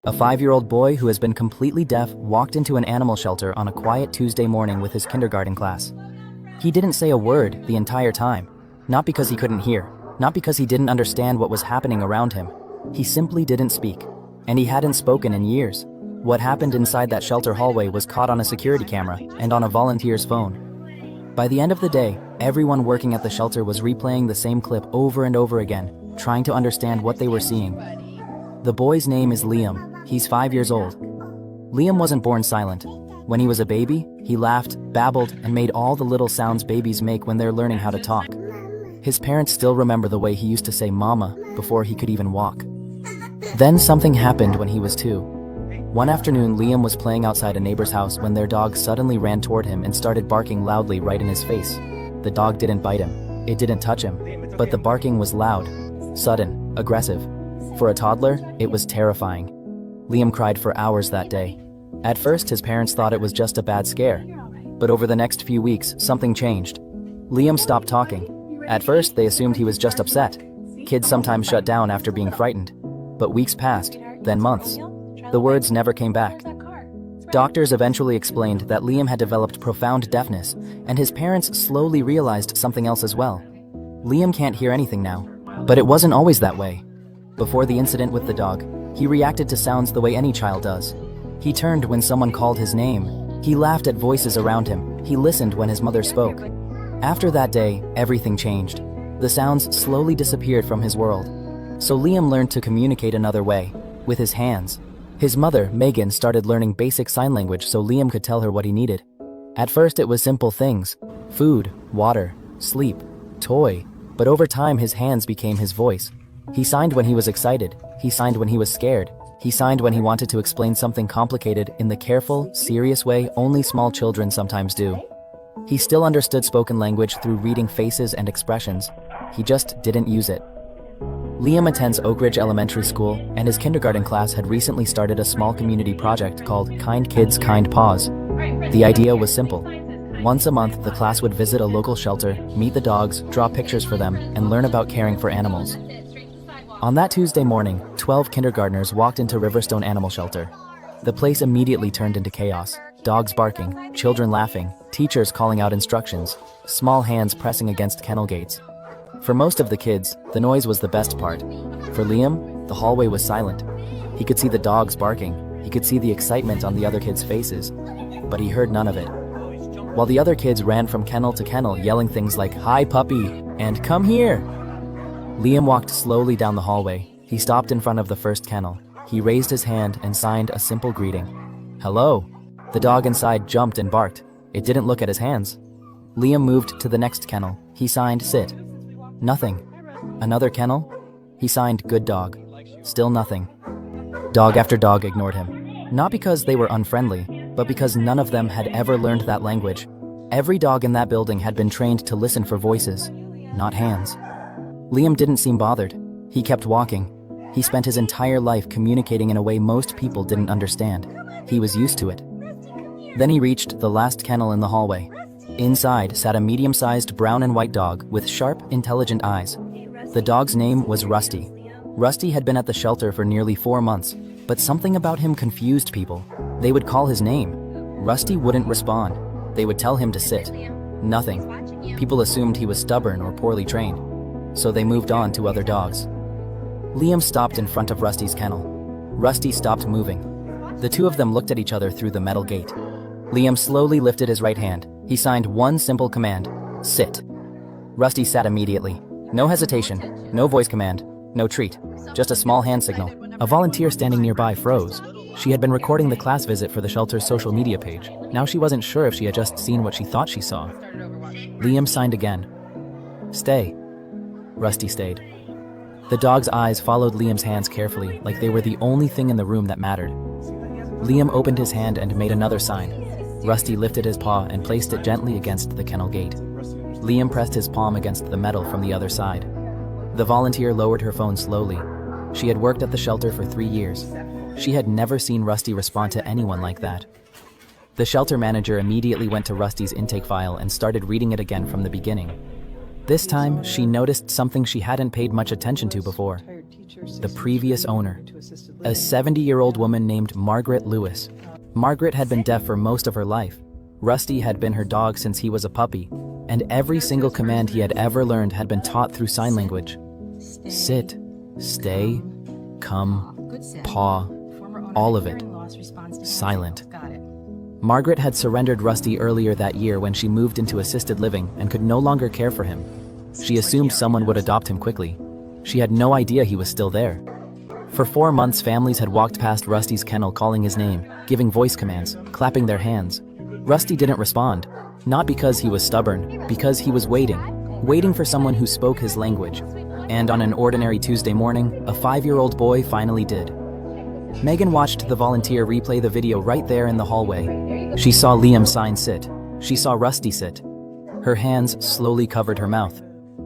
A 5-year-old boy who has been completely deaf walked into an animal shelter on a quiet Tuesday morning with his kindergarten class. He didn't say a word the entire time, not because he couldn't hear, not because he didn't understand what was happening around him. He simply didn't speak, and he hadn't spoken in years. What happened inside that shelter hallway was caught on a security camera and on a volunteer's phone. By the end of the day, everyone working at the shelter was replaying the same clip over and over again, trying to understand what they were seeing. The boy's name is Liam. He's 5 years old. Liam wasn't born silent. When he was a baby, he laughed, babbled, and made all the little sounds babies make when they're learning how to talk. His parents still remember the way he used to say mama before he could even walk. Then something happened when he was 2. One afternoon, Liam was playing outside a neighbor's house when their dog suddenly ran toward him and started barking loudly right in his face. The dog didn't bite him. It didn't touch him. But the barking was loud, sudden, aggressive. For a toddler, it was terrifying. Liam cried for hours that day. At first, his parents thought it was just a bad scare. But over the next few weeks, something changed. Liam stopped talking. At first, they assumed he was just upset. Kids sometimes shut down after being frightened. But weeks passed, then months. The words never came back. Doctors eventually explained that Liam had developed profound deafness, and his parents slowly realized something else as well. Liam can't hear anything now. But it wasn't always that way. Before the incident with the dog, he reacted to sounds the way any child does. He turned when someone called his name. He laughed at voices around him. He listened when his mother spoke. After that day, everything changed. The sounds slowly disappeared from his world. So Liam learned to communicate another way, with his hands. His mother, Megan, started learning basic sign language so Liam could tell her what he needed. At first it was simple things: food, water, sleep, toy. But over time his hands became his voice. He signed when he was excited. He signed when he was scared. He signed when he wanted to explain something complicated in the careful, serious way only small children sometimes do. He still understood spoken language through reading faces and expressions. He just didn't use it. Liam attends Oak Ridge Elementary School, and his kindergarten class had recently started a small community project called Kind Kids, Kind Paws. The idea was simple. Once a month, the class would visit a local shelter, meet the dogs, draw pictures for them, and learn about caring for animals. On that Tuesday morning, 12 kindergartners walked into Riverstone Animal Shelter. The place immediately turned into chaos. Dogs barking, children laughing, teachers calling out instructions, small hands pressing against kennel gates. For most of the kids, the noise was the best part. For Liam, the hallway was silent. He could see the dogs barking. He could see the excitement on the other kids' faces. But he heard none of it. While the other kids ran from kennel to kennel yelling things like, "Hi, puppy," and "Come here." Liam walked slowly down the hallway. He stopped in front of the first kennel. He raised his hand and signed a simple greeting. "Hello." The dog inside jumped and barked. It didn't look at his hands. Liam moved to the next kennel. He signed "Sit." Nothing. Another kennel? He signed "Good dog." Still nothing. Dog after dog ignored him. Not because they were unfriendly, but because none of them had ever learned that language. Every dog in that building had been trained to listen for voices, not hands. Liam didn't seem bothered. He kept walking. He spent his entire life communicating in a way most people didn't understand. He was used to it. Then he reached the last kennel in the hallway. Inside sat a medium-sized brown and white dog with sharp, intelligent eyes. The dog's name was Rusty. Rusty had been at the shelter for nearly 4 months, but something about him confused people. They would call his name. Rusty wouldn't respond. They would tell him to sit. Nothing. People assumed he was stubborn or poorly trained. So they moved on to other dogs. Liam stopped in front of Rusty's kennel. Rusty stopped moving. The two of them looked at each other through the metal gate. Liam slowly lifted his right hand. He signed one simple command: "Sit." Rusty sat immediately. No hesitation, no voice command, no treat, just a small hand signal. A volunteer standing nearby froze. She had been recording the class visit for the shelter's social media page. Now she wasn't sure if she had just seen what she thought she saw. Liam signed again. "Stay." Rusty stayed. The dog's eyes followed Liam's hands carefully, like they were the only thing in the room that mattered. Liam opened his hand and made another sign. Rusty lifted his paw and placed it gently against the kennel gate. Liam pressed his palm against the metal from the other side. The volunteer lowered her phone slowly. She had worked at the shelter for 3 years. She had never seen Rusty respond to anyone like that. The shelter manager immediately went to Rusty's intake file and started reading it again from the beginning. This time, she noticed something she hadn't paid much attention to before. The previous owner, a 70-year-old woman named Margaret Lewis. Margaret had been deaf for most of her life. Rusty had been her dog since he was a puppy, and every single command he had ever learned had been taught through sign language. Sit, stay, come, paw, all of it. Silent. Margaret had surrendered Rusty earlier that year when she moved into assisted living and could no longer care for him. She assumed someone would adopt him quickly. She had no idea he was still there. For 4 months, families had walked past Rusty's kennel calling his name, giving voice commands, clapping their hands. Rusty didn't respond, not because he was stubborn, because he was waiting for someone who spoke his language. And on an ordinary Tuesday morning, a 5-year-old boy finally did. Megan watched the volunteer replay the video right there in the hallway. She saw Liam sign sit. She saw Rusty sit. Her hands slowly covered her mouth.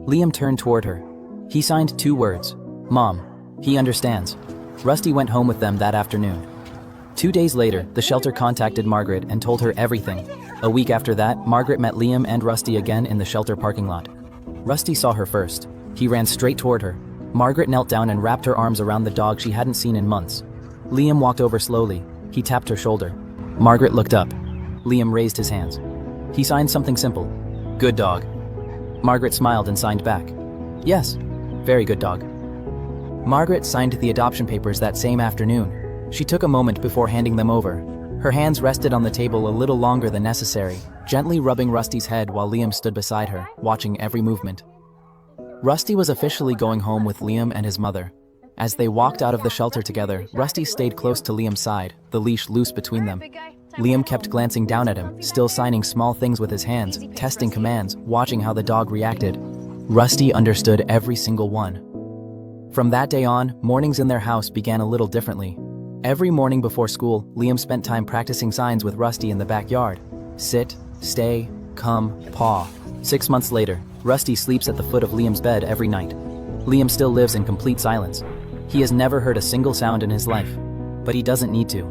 Liam turned toward her. He signed 2 words. Mom. He understands. Rusty went home with them that afternoon. 2 days later, the shelter contacted Margaret and told her everything. A week after that, Margaret met Liam and Rusty again in the shelter parking lot. Rusty saw her first. He ran straight toward her. Margaret knelt down and wrapped her arms around the dog she hadn't seen in months. Liam walked over slowly. He tapped her shoulder. Margaret looked up. Liam raised his hands. He signed something simple. Good dog. Margaret smiled and signed back. Yes, very good dog. Margaret signed the adoption papers that same afternoon. She took a moment before handing them over. Her hands rested on the table a little longer than necessary, gently rubbing Rusty's head while Liam stood beside her, watching every movement. Rusty was officially going home with Liam and his mother. As they walked out of the shelter together, Rusty stayed close to Liam's side, the leash loose between them. Liam kept glancing down at him, still signing small things with his hands, testing commands, watching how the dog reacted. Rusty understood every single one. From that day on, mornings in their house began a little differently. Every morning before school, Liam spent time practicing signs with Rusty in the backyard. Sit, stay, come, paw. 6 months later, Rusty sleeps at the foot of Liam's bed every night. Liam still lives in complete silence. He has never heard a single sound in his life. But he doesn't need to.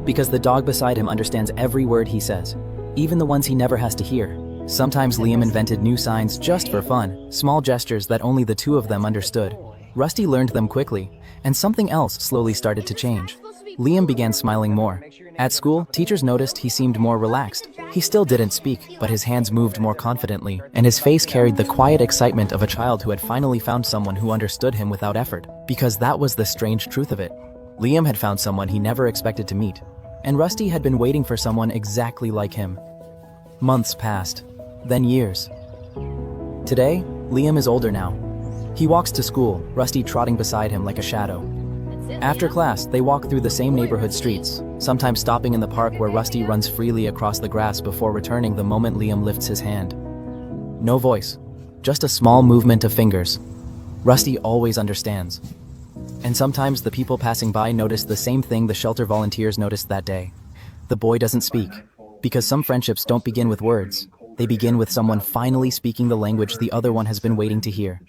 Because the dog beside him understands every word he says, even the ones he never has to hear. Sometimes Liam invented new signs just for fun, small gestures that only the 2 of them understood. Rusty learned them quickly, and something else slowly started to change. Liam began smiling more. At school, teachers noticed he seemed more relaxed. He still didn't speak, but his hands moved more confidently, and his face carried the quiet excitement of a child who had finally found someone who understood him without effort. Because that was the strange truth of it. Liam had found someone he never expected to meet, and Rusty had been waiting for someone exactly like him. Months passed, then years. Today, Liam is older now. He walks to school, Rusty trotting beside him like a shadow. After class, they walk through the same neighborhood streets, sometimes stopping in the park where Rusty runs freely across the grass before returning the moment Liam lifts his hand. No voice, just a small movement of fingers. Rusty always understands. And sometimes the people passing by notice the same thing the shelter volunteers noticed that day. The boy doesn't speak, because some friendships don't begin with words. They begin with someone finally speaking the language the other one has been waiting to hear.